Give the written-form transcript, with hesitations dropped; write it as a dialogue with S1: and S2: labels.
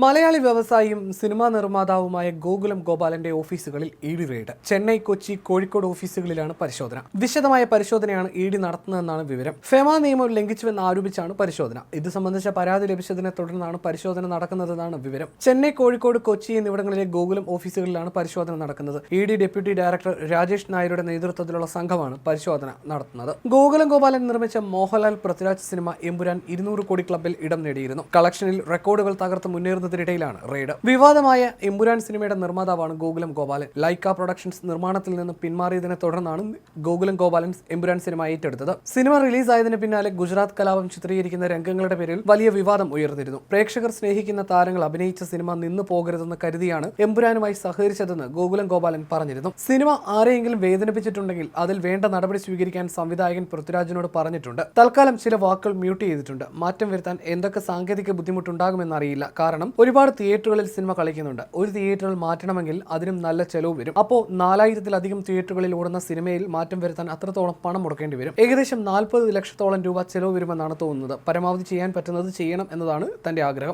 S1: Malayali വ്യവസായിയും cinema നിർമ്മാതാവുമായ Gokulam ഗോപാലന്റെ ഓഫീസുകളിൽ ED raid. Chennai, Kochi, Kozhikode ഓഫീസുകളിലാണ് പരിശോധന. വിശദമായ പരിശോധനയാണ് ഇഡി നടത്തുന്നതെന്നാണ് വിവരം. ഫെമ നിയമം ലംഘിച്ചുവെന്ന് ആരോപിച്ചാണ് പരിശോധന. ഇത് സംബന്ധിച്ച പരാതി ലഭിച്ചതിനെ തുടർന്നാണ് പരിശോധന നടക്കുന്നതെന്നാണ് വിവരം. ചെന്നൈ, കോഴിക്കോട്, കൊച്ചി എന്നിവിടങ്ങളിലെ ഗോകുലം ഓഫീസുകളിലാണ് പരിശോധന നടക്കുന്നത്. ഇഡി ഡെപ്യൂട്ടി ഡയറക്ടർ രാജേഷ് നായരുടെ നേതൃത്വത്തിലുള്ള സംഘമാണ് പരിശോധന നടത്തുന്നത്. ഗോകുലം ഗോപാലൻ നിർമ്മിച്ച മോഹൻലാൽ പൃഥ്വിരാജ് സിനിമ എമ്പുരാൻ 200 കോടി ക്ലബിൽ ഇടം നേടിയിരുന്നു. കളക്ഷനിൽ റെക്കോർഡുകൾ തകർത്ത് മുന്നേറുന്നതിനിടയിലാണ് റെയ്ഡ്. വിവാദമായ എമ്പുരാൻ സിനിമയുടെ നിർമ്മാതാവാണ് ഗോകുലം ഗോപാലൻ. ലൈക്ക പ്രൊഡക്ഷൻസ് നിർമ്മാണത്തിൽ നിന്ന് പിന്മാറിയതിനെ തുടർന്നാണ് ഗോകുലം ഗോപാലൻ എമ്പുരാൻ സിനിമ ഏറ്റെടുത്തത്. സിനിമ റിലീസായതിന് പിന്നാലെ ഗുജറാത്ത് കലാപം ചിത്രീകരിക്കുന്ന രംഗങ്ങളുടെ പേരിൽ വലിയ വിവാദം ഉയർന്നിരുന്നു. പ്രേക്ഷകർ സ്നേഹിക്കുന്ന താരങ്ങൾ അഭിനയിച്ച സിനിമ നിന്നു പോകരുതെന്ന് കരുതിയാണ് എമ്പുരാനുമായി സഹകരിച്ചതെന്ന് ഗോകുലം ഗോപാലൻ പറഞ്ഞിരുന്നു. സിനിമ ആരെയെങ്കിലും വേദനിപ്പിച്ചിട്ടുണ്ടെങ്കിൽ അതിൽ വേണ്ട നടപടി സ്വീകരിക്കാൻ സംവിധായകൻ പൃഥ്വിരാജിനോട് പറഞ്ഞിട്ടുണ്ട്. തൽക്കാലം ചില വാക്കുകൾ മ്യൂട്ട് ചെയ്തിട്ടുണ്ട്. മാറ്റം വരുത്താൻ എന്തൊക്കെ സാങ്കേതിക ബുദ്ധിമുട്ടുണ്ടാകുമെന്നറിയില്ല. കാരണം ഒരുപാട് തിയേറ്ററുകളിൽ സിനിമ കളിക്കുന്നുണ്ട്. ഒരു തിയേറ്ററിൽ മാറ്റണമെങ്കിൽ അതിനും നല്ല ചെലവ് വരും. അപ്പോൾ 4000-ലധികം തിയേറ്ററുകളിൽ ഓടുന്ന സിനിമയിൽ മാറ്റം വരുത്താൻ അത്രത്തോളം പണം മുടക്കേണ്ടി വരും. ഏകദേശം 40 ലക്ഷത്തോളം രൂപ ചെലവ് വരുമെന്നാണ് തോന്നുന്നത്. പരമാവധി ചെയ്യാൻ പറ്റുന്നത് ചെയ്യണം എന്നതാണ് തന്റെ ആഗ്രഹം.